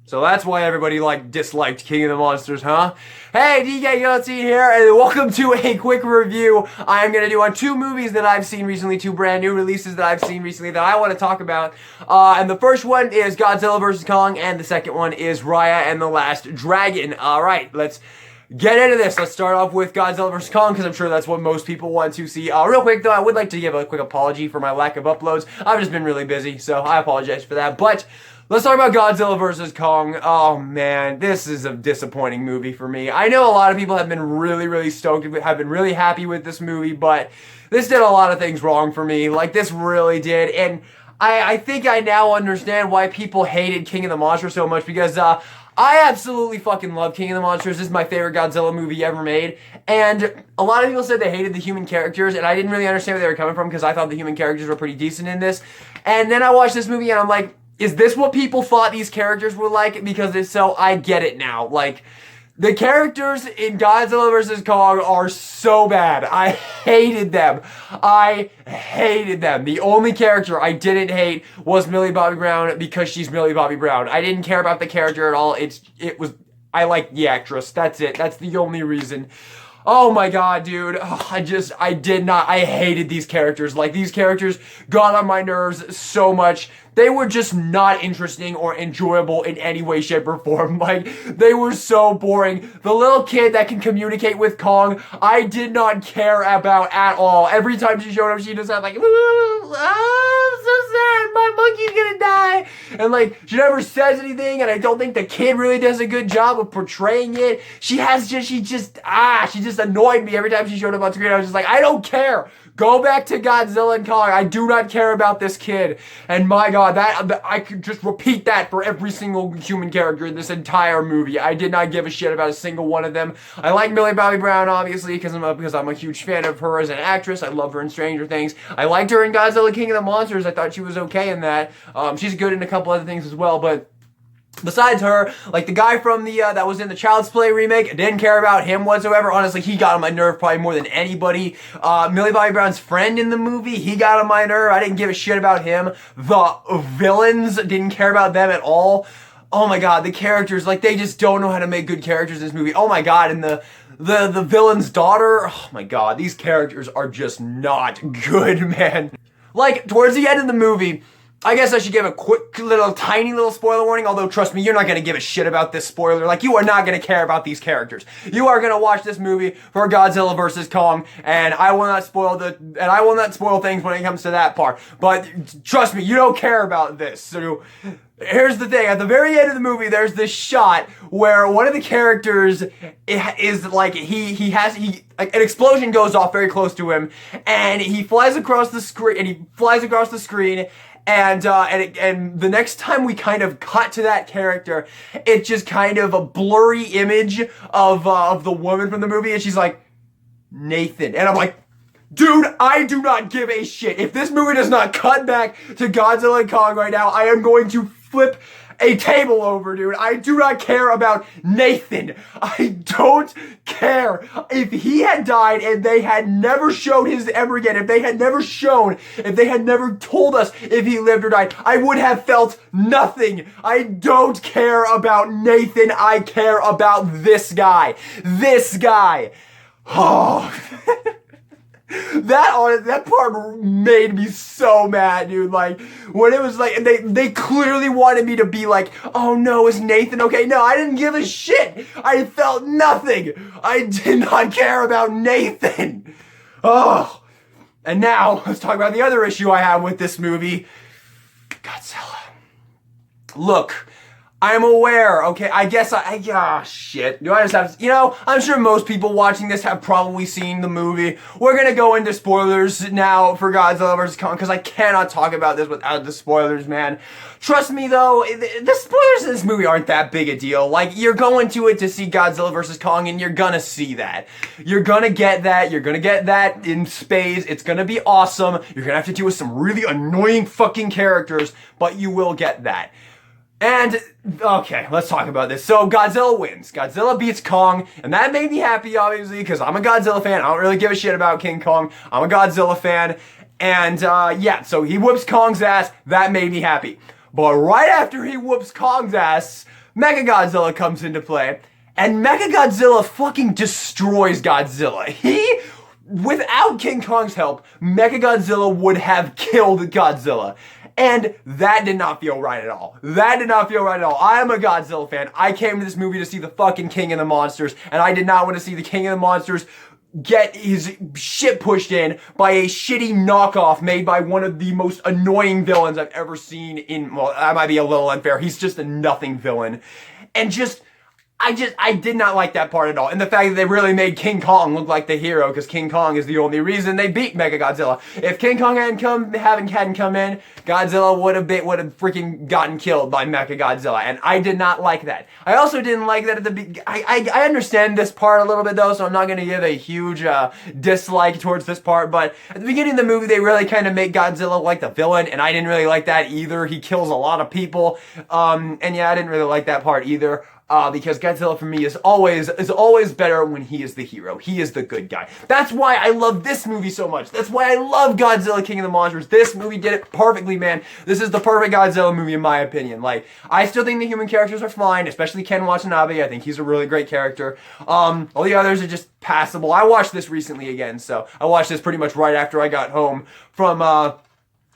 So that's why everybody disliked King of the Monsters, huh? Hey, DK Gutsy here, and welcome to a quick review I'm gonna do on two movies that I've seen recently, two brand new releases that I've seen recently that I want to talk about. And the first one is Godzilla vs. Kong, and the second one is Raya and the Last Dragon. Alright, let's get into this. Let's start off with Godzilla vs. Kong, because I'm sure that's what most people want to see. Real quick, though, I would like to give a quick apology for my lack of uploads. I've just been really busy, so I apologize for that. But let's talk about Godzilla vs. Kong. Oh, man, this is a disappointing movie for me. I know a lot of people have been really stoked, have been really happy with this movie, but this did a lot of things wrong for me. This really did, and I think I now understand why people hated King of the Monsters so much, because I absolutely fucking love King of the Monsters. This is my favorite Godzilla movie ever made. And a lot of people said they hated the human characters, and I didn't really understand where they were coming from, because I thought the human characters were pretty decent in this. And then I watched this movie and I'm like, is this what people thought these characters were like? Because if so, I get it now. The characters in Godzilla vs. Kong are so bad. I hated them. I hated them. The only character I didn't hate was Millie Bobby Brown, because she's Millie Bobby Brown. I didn't care about the character at all. I liked the actress. That's it. That's the only reason. Oh my god, dude. I hated these characters. These characters got on my nerves so much. They were just not interesting or enjoyable in any way, shape, or form. They were so boring. The little kid that can communicate with Kong, I did not care about at all. Every time she showed up, she just had I'm so sad, my monkey's gonna die. And she never says anything, and I don't think the kid really does a good job of portraying it. She just annoyed me every time she showed up on screen. I was just like, I don't care. Go back to Godzilla and Kong. I do not care about this kid. And my god, I could just repeat that for every single human character in this entire movie. I did not give a shit about a single one of them. I like Millie Bobby Brown, obviously, because I'm a huge fan of her as an actress. I love her in Stranger Things. I liked her in Godzilla King of the Monsters. I thought she was okay in that. She's good in a couple other things as well, but besides her, the guy from that was in the Child's Play remake, I didn't care about him whatsoever. Honestly, he got on my nerve probably more than anybody. Millie Bobby Brown's friend in the movie, he got on my nerve. I didn't give a shit about him. The villains, didn't care about them at all. Oh my god, the characters, they just don't know how to make good characters in this movie. Oh my god, and the villain's daughter, oh my god, these characters are just not good, man. Towards the end of the movie, I guess I should give a quick tiny little spoiler warning, although trust me, you're not going to give a shit about this spoiler. You are not going to care about these characters. You are going to watch this movie for Godzilla vs. Kong, and I will not spoil things when it comes to that part. But trust me, you don't care about this. So here's the thing, at the very end of the movie, there's this shot where one of the characters is an explosion goes off very close to him, and he flies across the screen, and the next time we kind of cut to that character, it's just kind of a blurry image of the woman from the movie, and she's like, Nathan. And I'm like, dude, I do not give a shit. If this movie does not cut back to Godzilla and Kong right now, I am going to flip a table over, dude. I do not care about Nathan. I don't care. If he had died and they had never showed his ever again, if they had never told us if he lived or died, I would have felt nothing. I don't care about Nathan. I care about this guy. This guy. Oh. That part made me so mad, dude. When it was they clearly wanted me to be oh no, is Nathan okay? No, I didn't give a shit. I felt nothing. I did not care about Nathan. Oh. And now, let's talk about the other issue I have with this movie. Godzilla. Look, I'm aware, okay, shit. Do I just have to, I'm sure most people watching this have probably seen the movie. We're gonna go into spoilers now for Godzilla vs. Kong, because I cannot talk about this without the spoilers, man. Trust me, though, the spoilers in this movie aren't that big a deal. You're going to it to see Godzilla vs. Kong, and you're gonna see that. You're gonna get that. You're gonna get that in spades. It's gonna be awesome. You're gonna have to deal with some really annoying fucking characters, but you will get that. And, okay, let's talk about this. So, Godzilla wins. Godzilla beats Kong, and that made me happy, obviously, because I'm a Godzilla fan. I don't really give a shit about King Kong. I'm a Godzilla fan. And, yeah, so he whoops Kong's ass. That made me happy. But right after he whoops Kong's ass, Mechagodzilla comes into play, and Mechagodzilla fucking destroys Godzilla. Without King Kong's help, Mechagodzilla would have killed Godzilla. And that did not feel right at all. That did not feel right at all. I am a Godzilla fan. I came to this movie to see the fucking King of the Monsters, and I did not want to see the King of the Monsters get his shit pushed in by a shitty knockoff made by one of the most annoying villains I've ever seen in, well, that might be a little unfair. He's just a nothing villain. And I did not like that part at all. And the fact that they really made King Kong look like the hero, because King Kong is the only reason they beat Mechagodzilla. If King Kong hadn't come in, Godzilla would have freaking gotten killed by Mechagodzilla. And I did not like that. I also didn't like that at the beginning. I understand this part a little bit though, so I'm not going to give a huge dislike towards this part. But at the beginning of the movie, they really kind of make Godzilla like the villain, and I didn't really like that either. He kills a lot of people. And yeah, I didn't really like that part either. Because Godzilla for me is always better when he is the hero. He is the good guy. That's why I love this movie so much. That's why I love Godzilla King of the Monsters. This movie did it perfectly, man. This is the perfect Godzilla movie in my opinion. Like, I still think the human characters are fine, especially Ken Watanabe. I think he's a really great character. All the others are just passable. I watched this recently again, so I watched this pretty much right after I got home from,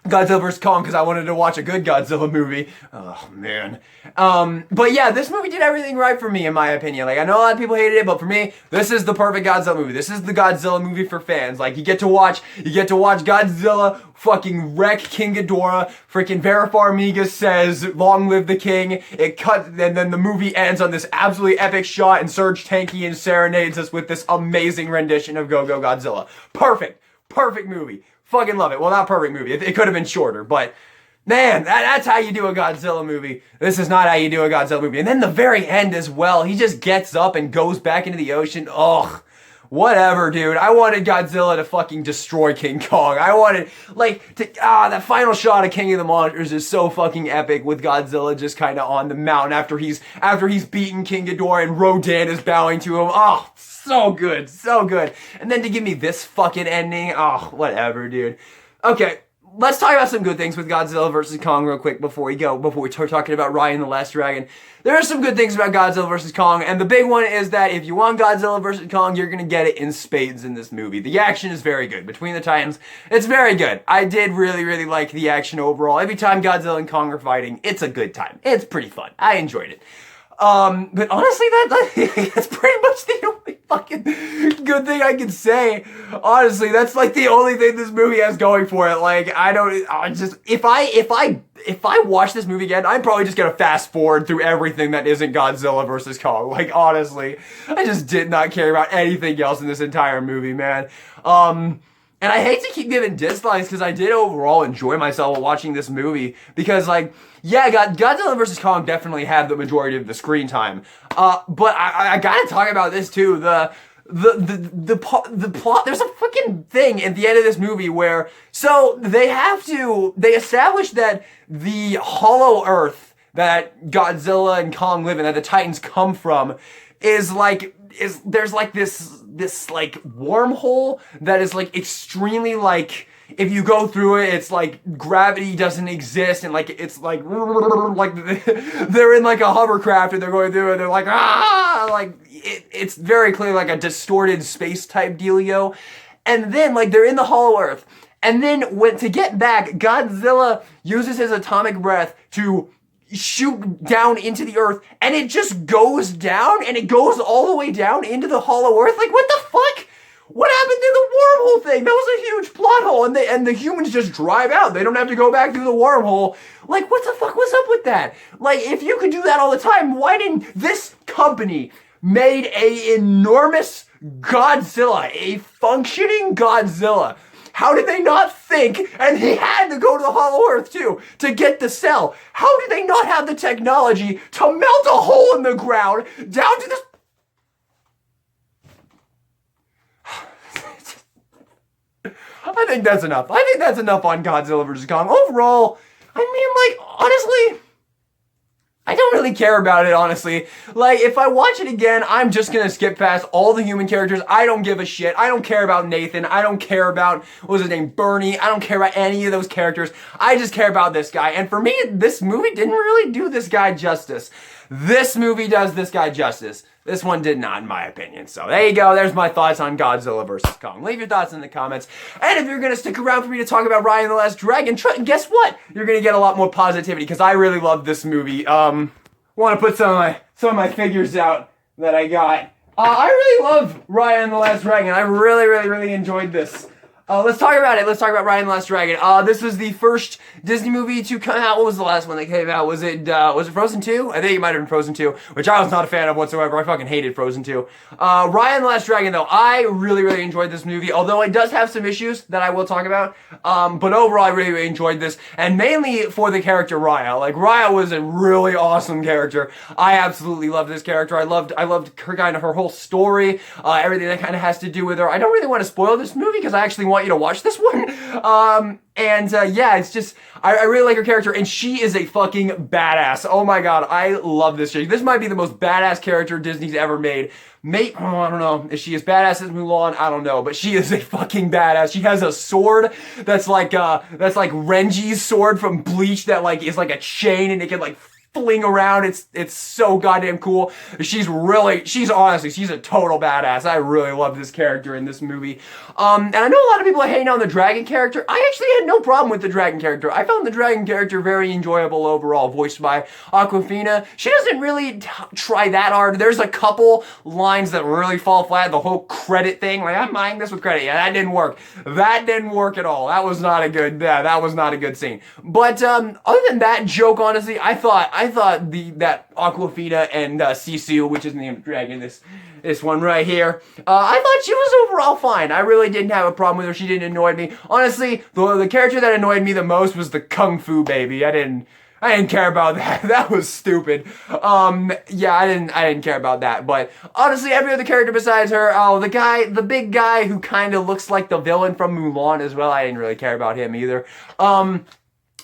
Godzilla vs. Kong, because I wanted to watch a good Godzilla movie. Oh, man. But yeah, this movie did everything right for me, in my opinion. Like, I know a lot of people hated it, but for me, this is the perfect Godzilla movie. This is the Godzilla movie for fans. Like, you get to watch Godzilla fucking wreck King Ghidorah. Freaking Vera Farmiga says, "Long live the king." It cuts, and then the movie ends on this absolutely epic shot, and Serge Tankian serenades us with this amazing rendition of Go Go Godzilla. Perfect. Perfect movie. Fucking love it. Well, not perfect movie. It could have been shorter, but man, that's how you do a Godzilla movie. This is not how you do a Godzilla movie. And then the very end as well, he just gets up and goes back into the ocean. Ugh. Whatever, dude. I wanted Godzilla to fucking destroy King Kong. I wanted, like, that final shot of King of the Monsters is so fucking epic with Godzilla just kind of on the mountain after he's beaten King Ghidorah and Rodan is bowing to him. Oh, so good, so good. And then to give me this fucking ending, oh, whatever, dude. Okay, let's talk about some good things with Godzilla vs. Kong real quick before we start talking about Raya and the Last Dragon. There are some good things about Godzilla vs. Kong, and the big one is that if you want Godzilla vs. Kong, you're gonna get it in spades in this movie. The action is very good. Between the Titans, it's very good. I did really, really like the action overall. Every time Godzilla and Kong are fighting, it's a good time. It's pretty fun. I enjoyed it. But honestly, that's pretty much the only fucking good thing I can say. Honestly, that's like the only thing this movie has going for it. Like, if I watch this movie again, I'm probably just gonna fast forward through everything that isn't Godzilla vs. Kong. Like, honestly, I just did not care about anything else in this entire movie, man. And I hate to keep giving dislikes because I did overall enjoy myself while watching this movie because, like, yeah, Godzilla vs. Kong definitely had the majority of the screen time. But I gotta talk about this too. The plot, there's a freaking thing at the end of this movie where, so they establish that the hollow earth that Godzilla and Kong live in, that the Titans come from, there's like this like wormhole that is like extremely like, if you go through it, it's like gravity doesn't exist, and like it's like they're in like a hovercraft and they're going through it, they're like it's very clearly like a distorted space type dealio. And then like they're in the hollow earth, and then to get back, Godzilla uses his atomic breath to shoot down into the earth, and it just goes down, and it goes all the way down into the hollow earth. Like, what the fuck? What happened to the wormhole thing? That was a huge plot hole, and the humans just drive out. They don't have to go back through the wormhole. Like, what the fuck was up with that? Like, if you could do that all the time, why didn't this company made a enormous Godzilla, a functioning Godzilla? How did they not think, and he had to go to the hollow earth too, to get the cell? How did they not have the technology to melt a hole in the ground down to this? I think that's enough. I think that's enough on Godzilla vs. Kong. Overall, I mean, like, honestly, I don't really care about it, honestly. Like, if I watch it again, I'm just gonna skip past all the human characters. I don't give a shit. I don't care about Nathan. I don't care about, what was his name, Bernie. I don't care about any of those characters. I just care about this guy. And for me, this movie didn't really do this guy justice. This movie does this guy justice. This one did not, in my opinion. So there you go. There's my thoughts on Godzilla vs. Kong. Leave your thoughts in the comments. And if you're going to stick around for me to talk about Raya and the Last Dragon, guess what? You're going to get a lot more positivity because I really love this movie. Want to put some of my figures out that I got. I really love Raya and the Last Dragon. I really enjoyed this. Let's talk about it. Let's talk about Raya and the Last Dragon. This was the first Disney movie to come out. What was the last one that came out? Was it Frozen 2? I think it might have been Frozen 2, which I was not a fan of whatsoever. I fucking hated Frozen 2. Raya and the Last Dragon, though, I really enjoyed this movie, although it does have some issues that I will talk about. But overall, I really enjoyed this, and mainly for the character Raya. Like, Raya was a really awesome character. I absolutely loved this character. I loved her kind of her whole story, everything that kind of has to do with her. I don't really want to spoil this movie because I actually want you to watch this one. Yeah, it's just, I really like her character, and she is a fucking badass. Oh my god, I love this chick. This might be the most badass character Disney's ever made. I don't know. Is she as badass as Mulan? I don't know, but she is a fucking badass. She has a sword that's like Renji's sword from Bleach that like is like a chain and it can like fling around. It's so goddamn cool. She's honestly, she's a total badass. I really love this character in this movie. And I know a lot of people are hating on the dragon character. I actually had no problem with the dragon character. I found the dragon character very enjoyable overall, voiced by Awkwafina. She doesn't really try that hard. There's a couple lines that really fall flat. The whole credit thing, like, I'm buying this with credit. Yeah, that didn't work. That didn't work at all. That was not a good, that was not a good scene. But, other than that joke, honestly, I thought that Awkwafina and Sisu, which is the name of the dragon, this one right here, I thought she was overall fine. I really didn't have a problem with her. She didn't annoy me. Honestly, the character that annoyed me the most was the Kung Fu baby. I didn't care about that. That was stupid. Yeah, I didn't care about that. But honestly, every other character besides her, the big guy who kind of looks like the villain from Mulan as well, I didn't really care about him either.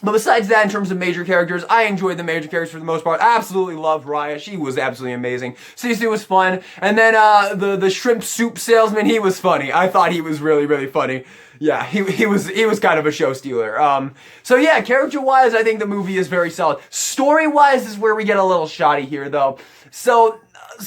But besides that, in terms of major characters, I enjoyed the major characters for the most part. I absolutely loved Raya. She was absolutely amazing. Sisu was fun. And then, the shrimp soup salesman, he was funny. I thought he was really funny. Yeah, he was kind of a show stealer. So yeah, character-wise, I think the movie is very solid. Story-wise is where we get a little shoddy here, though. So,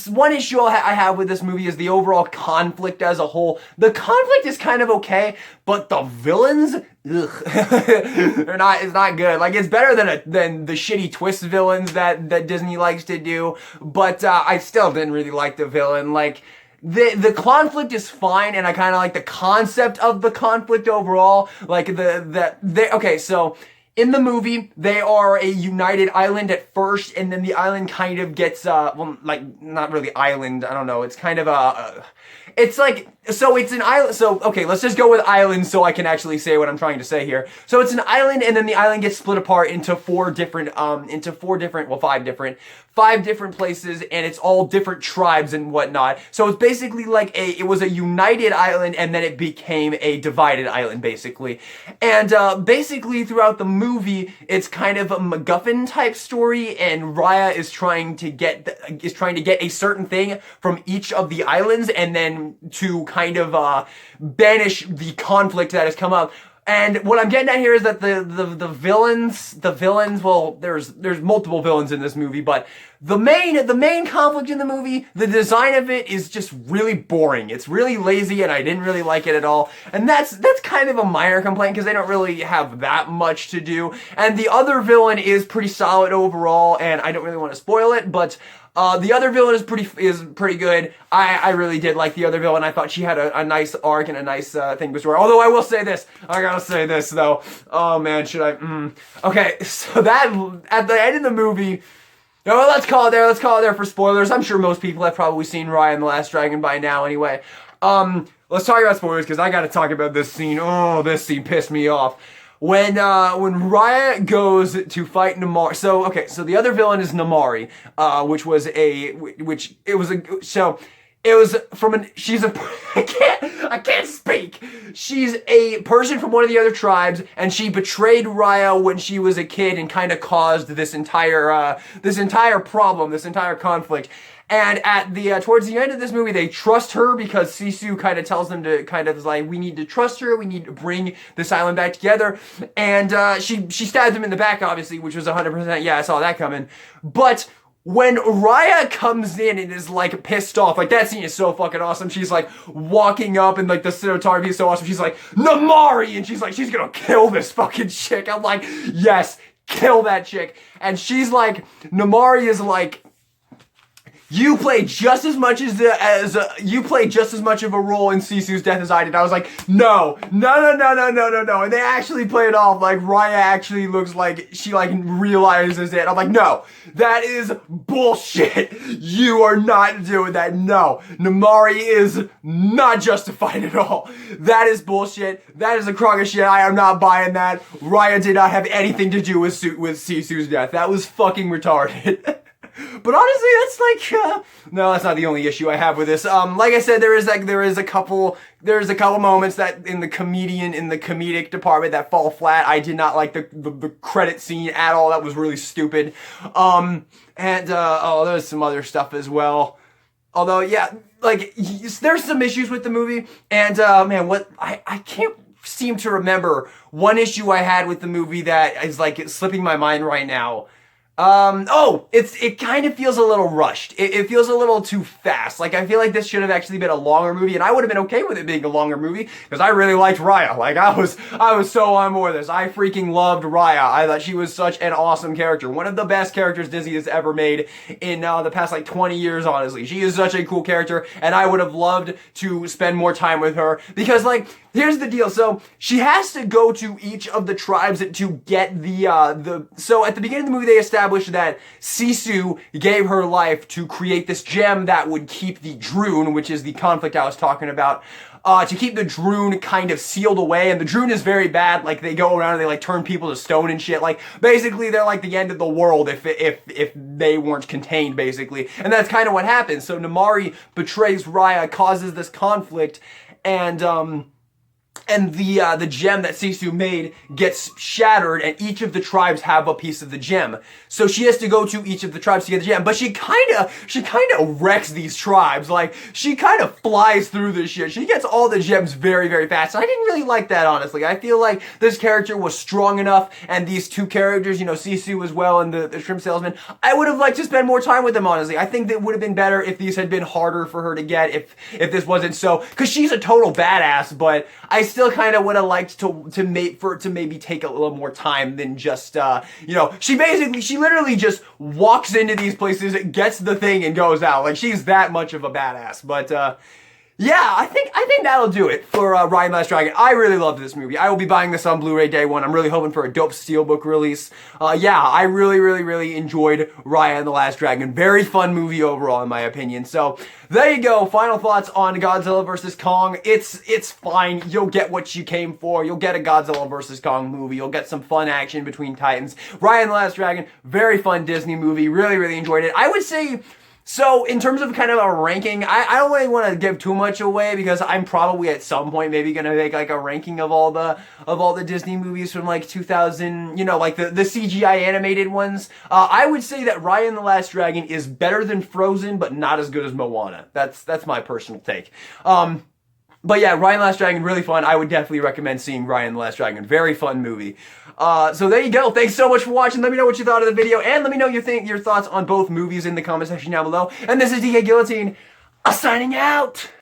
one issue I have with this movie is the overall conflict as a whole. The conflict is kind of okay, but the villains, ugh, it's not good. Like, it's better than the shitty twist villains that Disney likes to do, but I still didn't really like the villain. Like, the conflict is fine, and I kind of like the concept of the conflict overall. Like, okay, so in the movie, they are a united island at first, and then the island kind of gets, well, like, not really island, I don't know, it's kind of it's like, so it's an island, so, okay, let's just go with island so I can actually say what I'm trying to say here. So it's an island, and then the island gets split apart into five different places, and it's all different tribes and whatnot. So it's basically like it was a united island, and then it became a divided island, basically. And, basically throughout the movie, it's kind of a MacGuffin type story, and Raya is trying to get a certain thing from each of the islands, and then to kind of banish the conflict that has come up. And what I'm getting at here is that the villains, well, there's multiple villains in this movie, but the main conflict in the movie, the design of it is just really boring. It's really lazy, and I didn't really like it at all. And that's kind of a minor complaint because they don't really have that much to do. And the other villain is pretty solid overall, and I don't really want to spoil it, but the other villain is pretty good. I really did like the other villain. I thought she had a nice arc and a nice thing to story. Although I will say this, I gotta say this though. Oh man, should I? Okay, so that at the end of the movie. No, let's call it there. Let's call it there for spoilers. I'm sure most people have probably seen Raya and the Last Dragon by now anyway. Let's talk about spoilers because I gotta talk about this scene. Oh, this scene pissed me off. When Raya goes to fight Namari, so the other villain is Namari, so It was from she's a, I can't speak. She's a person from one of the other tribes, and she betrayed Raya when she was a kid and kind of caused this entire problem, this entire conflict. And at the towards the end of this movie, they trust her because Sisu kind of tells them to kind of like, we need to trust her, we need to bring this island back together. And she stabbed him in the back, obviously, which was 100%, yeah, I saw that coming. But when Raya comes in and is like pissed off, like that scene is so fucking awesome. She's like walking up and like the cinematography is so awesome. She's like, Namari! And she's like, she's gonna kill this fucking chick. I'm like, yes, kill that chick. And she's like, Namari is like, you played just as much you played just as much of a role in Sisu's death as I did. I was like, no. And they actually play it off like Raya actually looks like she like realizes it. I'm like, no, that is bullshit. You are not doing that. No, Namari is not justified at all. That is bullshit. That is a crock of shit. I am not buying that. Raya did not have anything to do with Sisu's death. That was fucking retarded. But honestly, that's like, no, that's not the only issue I have with this. Like I said, there is a couple moments that in the comedic department that fall flat. I did not like the credit scene at all. That was really stupid. Oh, there's some other stuff as well. Although, yeah, like, there's some issues with the movie. And, man, I can't seem to remember one issue I had with the movie that is, like, slipping my mind right now. It kind of feels a little rushed. It feels a little too fast. Like, I feel like this should have actually been a longer movie, and I would have been okay with it being a longer movie, because I really liked Raya. Like, I was so on board with this. I freaking loved Raya. I thought she was such an awesome character. One of the best characters Disney has ever made in, the past, like, 20 years, honestly. She is such a cool character, and I would have loved to spend more time with her, because, like, here's the deal. So, she has to go to each of the tribes to get so at the beginning of the movie, they established that Sisu gave her life to create this gem that would keep the Droon, which is the conflict I was talking about, to keep the Droon kind of sealed away. And the Droon is very bad. Like, they go around and they like turn people to stone and shit. Like, basically they're like the end of the world if they weren't contained, basically. And that's kind of what happens. So Namari betrays Raya, causes this conflict, and the gem that Sisu made gets shattered, and each of the tribes have a piece of the gem. So she has to go to each of the tribes to get the gem, but she kind of wrecks these tribes. Like, she kind of flies through this shit. She gets all the gems very, very fast. And I didn't really like that, honestly. I feel like this character was strong enough, and these two characters, you know, Sisu as well and the shrimp salesman, I would have liked to spend more time with them, honestly. I think that would have been better if these had been harder for her to get, if this wasn't so, because she's a total badass, but I still kind of would have liked to maybe take a little more time than just, you know, she literally just walks into these places, gets the thing, and goes out. Like, she's that much of a badass. But, yeah, I think that'll do it for Raya and the Last Dragon. I really loved this movie. I will be buying this on Blu-ray day one. I'm really hoping for a dope steelbook release. Yeah, I really enjoyed Raya and the Last Dragon. Very fun movie overall, in my opinion. So there you go. Final thoughts on Godzilla vs. Kong. It's fine. You'll get what you came for. You'll get a Godzilla vs. Kong movie. You'll get some fun action between titans. Raya and the Last Dragon, very fun Disney movie. Really enjoyed it. I would say, so in terms of kind of a ranking, I don't really want to give too much away, because I'm probably at some point maybe gonna make like a ranking of all the Disney movies from like 2000, you know, like the CGI animated ones. I would say that Raya and the Last Dragon is better than Frozen, but not as good as Moana. That's my personal take. But yeah, Raya and the Last Dragon, really fun. I would definitely recommend seeing Raya and the Last Dragon. Very fun movie. So there you go. Thanks so much for watching. Let me know what you thought of the video, and let me know your thoughts on both movies in the comment section down below. And this is DK Guillotine, signing out.